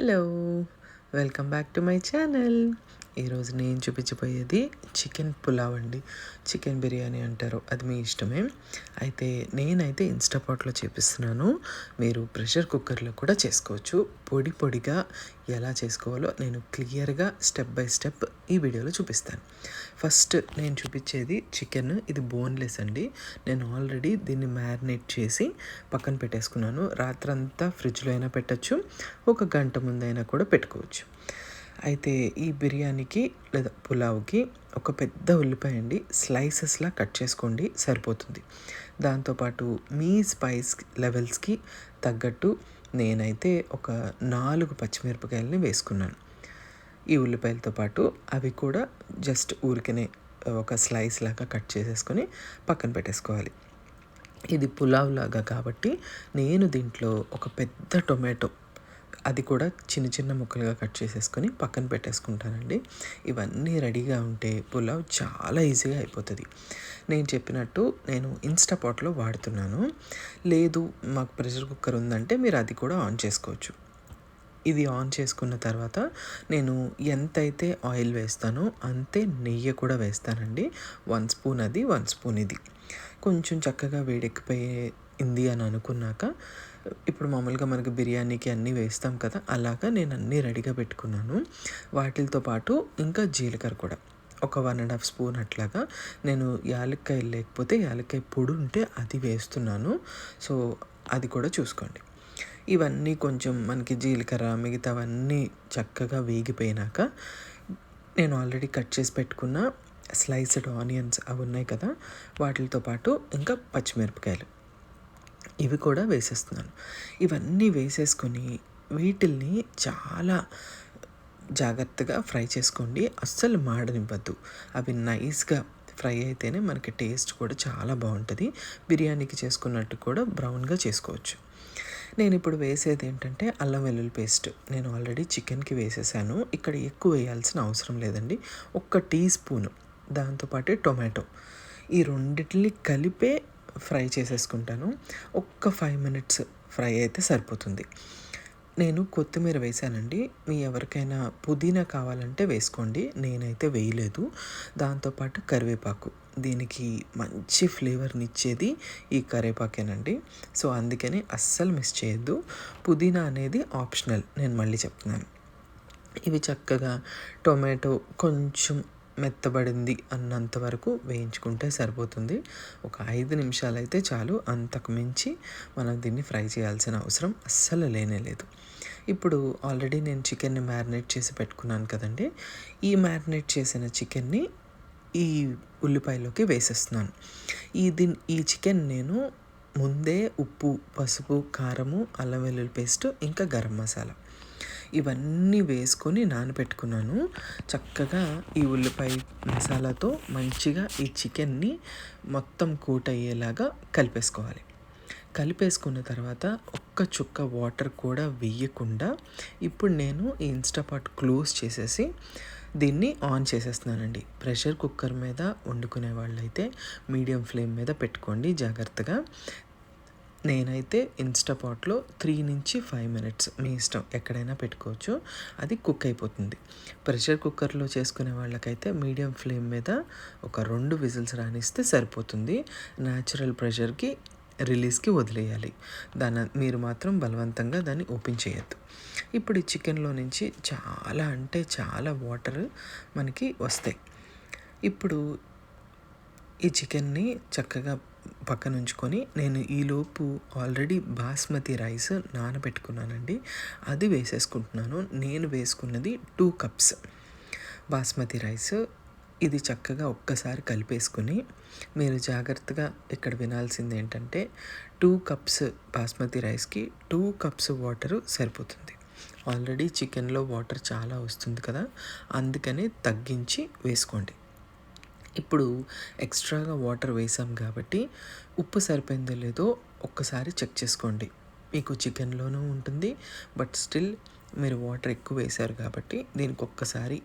Hello! Welcome back to my channel. ఈరోజు నేను చూపించబోయేది chicken pulao అండి. చికెన్ బిర్యానీ అంటారు, అది మీ ఇష్టమే. అయితే నేనైతే ఇన్‌స్టాపాట్‌లో చేపిస్తున్నాను. మీరు ప్రెషర్ కుక్కర్‌లో కూడా చేసుకోవచ్చు. పొడి పొడిగా ఎలా చేసుకోవాలో నేను క్లియర్‌గా స్టెప్ బై స్టెప్ ఈ వీడియోలో చూపిస్తాను. ఫస్ట్ నేను చూపించేది చికెన్. ఇది బోన్‌లెస్ అండి. నేను ఆల్రెడీ దీన్ని మ్యారినేట్ చేసి పక్కన పెట్టేసుకున్నాను. రాత్రంతా ఫ్రిడ్జ్‌లో అయినా పెట్టొచ్చు, ఒక గంట ముందైనా కూడా పెట్టుకోవచ్చు. అయితే ఈ బిర్యానీకి లేదా పులావ్కి ఒక పెద్ద ఉల్లిపాయ అండి స్లైసెస్లా కట్ చేసుకోండి, సరిపోతుంది. దాంతోపాటు మీ స్పైస్ లెవెల్స్కి తగ్గట్టు నేనైతే ఒక 4 పచ్చిమిరపకాయలని వేసుకున్నాను. ఈ ఉల్లిపాయలతో పాటు అవి కూడా జస్ట్ ఊరికనే ఒక స్లైస్ లాగా కట్ చేసేసుకొని పక్కన పెట్టేసుకోవాలి. ఇది పులావ్ లాగా కాబట్టి నేను దీంట్లో ఒక పెద్ద టొమాటో, అది కూడా చిన్న చిన్న ముక్కలుగా కట్ చేసేసుకొని పక్కన పెట్టేసుకుంటానండి. ఇవన్నీ రెడీగా ఉంటే పులావ్ చాలా ఈజీగా అయిపోతుంది. నేను చెప్పినట్టు నేను ఇన్‌స్టాపాట్‌లో వాడుతున్నాను. లేదు మాకు ప్రెషర్ కుక్కర్ ఉందంటే మీరు అది కూడా ఆన్ చేసుకోవచ్చు. ఇది ఆన్ చేసుకున్న తర్వాత నేను ఎంతైతే ఆయిల్ వేస్తానో అంతే నెయ్యి కూడా వేస్తానండి. 1 స్పూన్ అది, 1 స్పూన్ ఇది. కొంచెం చక్కగా వేడెక్కిపోయింది అని అనుకున్నాక, ఇప్పుడు మామూలుగా మనకు బిర్యానీకి అన్నీ వేస్తాం కదా, అలాగా నేను అన్నీ రెడీగా పెట్టుకున్నాను. వాటితో పాటు ఇంకా జీలకర్ర కూడా ఒక 1½ స్పూన్ అట్లాగా. నేను యాలక్కాయ లేకపోతే యాలక్కాయ పొడి ఉంటే అది వేస్తున్నాను. సో అది కూడా చూసుకోండి. ఇవన్నీ కొంచెం మనకి జీలకర్ర మిగతావన్నీ చక్కగా వేగిపోయినాక, నేను ఆల్రెడీ కట్ చేసి పెట్టుకున్న స్లైస్డ్ ఆనియన్స్ అవి ఉన్నాయి కదా, వాటితో పాటు ఇంకా పచ్చిమిరపకాయలు ఇవి కూడా వేసేస్తున్నాను. ఇవన్నీ వేసేసుకొని వీటిల్ని చాలా జాగ్రత్తగా ఫ్రై చేసుకోండి. అస్సలు మాడనివ్వద్దు. అవి నైస్గా ఫ్రై అయితేనే మనకి టేస్ట్ కూడా చాలా బాగుంటుంది. బిర్యానీకి చేసుకున్నట్టు కూడా బ్రౌన్గా చేసుకోవచ్చు. నేను ఇప్పుడు వేసేది ఏంటంటే అల్లం వెల్లుల్లి పేస్ట్. నేను ఆల్రెడీ చికెన్కి వేసేసాను. ఇక్కడ ఎక్కువ వేయాల్సిన అవసరం లేదండి. 1 టీ స్పూను, దాంతోపాటే టొమాటో, ఈ రెండిటిని కలిపే ఫ్రై చేసేసుకుంటాను. ఒక్క 5 మినిట్స్ ఫ్రై అయితే సరిపోతుంది. నేను కొత్తిమీర వేసానండి. మీ ఎవరికైనా పుదీనా కావాలంటే వేసుకోండి, నేనైతే వేయలేదు. దాంతోపాటు కరివేపాకు, దీనికి మంచి ఫ్లేవర్ని ఇచ్చేది ఈ కరివేపాకేనండి. సో అందుకని అస్సలు మిస్ చేయొద్దు. పుదీనా అనేది ఆప్షనల్, నేను మళ్ళీ చెప్తున్నాను. ఇవి చక్కగా టొమాటో కొంచెం మెత్తబడింది అన్నంత వరకు వేయించుకుంటే సరిపోతుంది. ఒక 5 నిమిషాలు అయితే చాలు, అంతకు మించి మనం దీన్ని ఫ్రై చేయాల్సిన అవసరం అస్సలు లేనేలేదు. ఇప్పుడు ఆల్రెడీ నేను చికెన్ని మ్యారినేట్ చేసి పెట్టుకున్నాను కదండి. ఈ మ్యారినేట్ చేసిన చికెన్ని ఈ ఉల్లిపాయలోకి వేసేస్తున్నాను. ఈ చికెన్ నేను ముందే ఉప్పు, పసుపు, కారము, అల్లం వెల్లుల్లి పేస్ట్, ఇంకా గరం మసాలా ఇవన్నీ వేసుకొని నానబెట్టుకున్నాను. చక్కగా ఈ ఉల్లిపాయ మసాలాతో మంచిగా ఈ చికెన్ని మొత్తం కోట్ అయ్యేలాగా కలిపేసుకోవాలి. కలిపేసుకున్న తర్వాత ఒక్క చుక్క వాటర్ కూడా వేయకుండా ఇప్పుడు నేను ఈ ఇన్‌స్టాపాట్ క్లోజ్ చేసేసి దీన్ని ఆన్ చేసేస్తున్నానండి. ప్రెషర్ కుక్కర్ మీద వండుకునే వాళ్ళైతే మీడియం ఫ్లేమ్ మీద పెట్టుకోండి జాగ్రత్తగా. నేనైతే ఇన్‌స్టాపాట్‌లో 3-5 మినిట్స్ మీ ఇష్టం, ఎక్కడైనా పెట్టుకోవచ్చు, అది కుక్ అయిపోతుంది. ప్రెషర్ కుక్కర్లో చేసుకునే వాళ్ళకైతే మీడియం ఫ్లేమ్ మీద ఒక 2 విజిల్స్ రానిస్తే సరిపోతుంది. న్యాచురల్ ప్రెషర్కి రిలీజ్కి వదిలేయాలి. మీరు మాత్రం బలవంతంగా దాన్ని ఓపెన్ చేయొద్దు. ఇప్పుడు ఈ చికెన్లో నుంచి చాలా అంటే చాలా వాటర్ మనకి వస్తాయి. ఇప్పుడు ఈ చికెన్ని చక్కగా పక్కన ఉంచుకొని నేను ఈలోపు ఆల్రెడీ బాస్మతి రైస్ నానబెట్టుకున్నానండి, అది వేసేసుకుంటున్నాను. నేను వేసుకున్నది 2 కప్స్ బాస్మతి రైస్. ఇది చక్కగా ఒక్కసారి కలిపేసుకుని, మీరు జాగ్రత్తగా ఇక్కడ వినాల్సింది ఏంటంటే 2 కప్స్ బాస్మతి రైస్కి 2 కప్స్ వాటరు సరిపోతుంది. ఆల్రెడీ చికెన్లో వాటర్ చాలా వస్తుంది కదా, అందుకని తగ్గించి వేసుకోండి. ఇప్పుడు ఎక్స్ట్రాగా వాటర్ వేసాం కాబట్టి ఉప్పు సరిపోయిందో లేదో ఒక్కసారి చెక్ చేసుకోండి. మీకు చికెన్లోనూ ఉంటుంది, బట్ స్టిల్ మీరు వాటర్ ఎక్కువ వేశారు కాబట్టి దీనికి ఒక్కసారి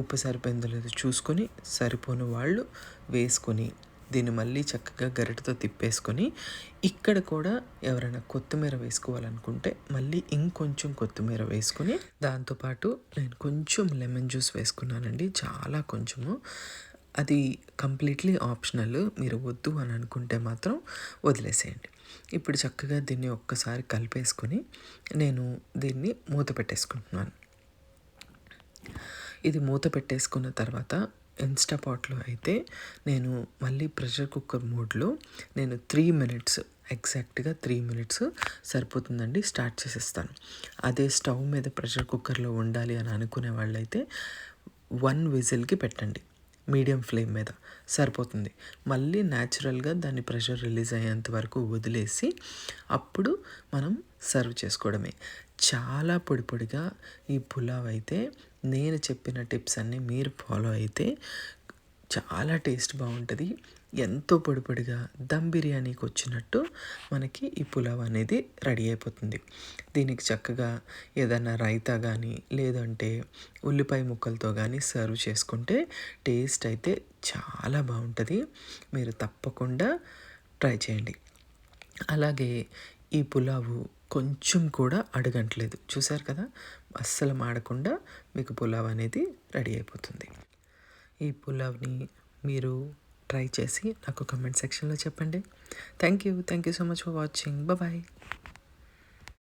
ఉప్పు సరిపోయిందో లేదో చూసుకొని, సరిపోని వాళ్ళు వేసుకొని దీన్ని మళ్ళీ చక్కగా గరిటెతో తిప్పేసుకొని ఇక్కడ కూడా ఎవరైనా కొత్తిమీర వేసుకోవాలనుకుంటే మళ్ళీ ఇంకొంచెం కొత్తిమీర వేసుకొని దాంతోపాటు నేను కొంచెం లెమన్ జ్యూస్ వేసుకున్నానండి, చాలా కొంచెము. అది కంప్లీట్లీ ఆప్షనల్, మీరు వద్దు అని అనుకుంటే మాత్రం వదిలేసేయండి. ఇప్పుడు చక్కగా దీన్ని ఒక్కసారి కలిపేసుకొని నేను దీన్ని మూత పెట్టేసుకుంటున్నాను. ఇది మూత పెట్టేసుకున్న తర్వాత ఇన్స్టాపాట్లో అయితే నేను మళ్ళీ ప్రెషర్ కుక్కర్ మోడ్లో నేను 3 మినిట్స్, ఎగ్జాక్ట్గా 3 మినిట్స్ సరిపోతుందండి, స్టార్ట్ చేసేస్తాను. అదే స్టవ్ మీద ప్రెషర్ కుక్కర్లో ఉండాలి అని అనుకునే వాళ్ళైతే 1 విజిల్కి పెట్టండి, మీడియం ఫ్లేమ్ మీద సరిపోతుంది. మళ్ళీ న్యాచురల్గా దాన్ని ప్రెషర్ రిలీజ్ అయ్యేంత వరకు వదిలేసి అప్పుడు మనం సర్వ్ చేసుకోవడమే. చాలా పొడి పొడిగా ఈ పులావ్ అయితే నేను చెప్పిన టిప్స్ అన్నీ మీరు ఫాలో అయితే చాలా టేస్ట్ బాగుంటుంది. ఎంతో పొడి పొడిగా దమ్ బిర్యానీకి వచ్చినట్టు మనకి ఈ పులావ్ అనేది రెడీ అయిపోతుంది. దీనికి చక్కగా ఏదైనా రైతా కానీ లేదంటే ఉల్లిపాయ ముక్కలతో కానీ సర్వ్ చేసుకుంటే టేస్ట్ అయితే చాలా బాగుంటుంది. మీరు తప్పకుండా ట్రై చేయండి. అలాగే ఈ పులావు కొంచెం కూడా అడగట్లేదు, చూసారు కదా, అస్సలు మాడకుండా మీకు పులావ్ అనేది రెడీ అయిపోతుంది. ఈ పులావ్ని మీరు ట్రై చేసి నాకు కమెంట్ సెక్షన్లో చెప్పండి. Thank you so much for watching. Bye.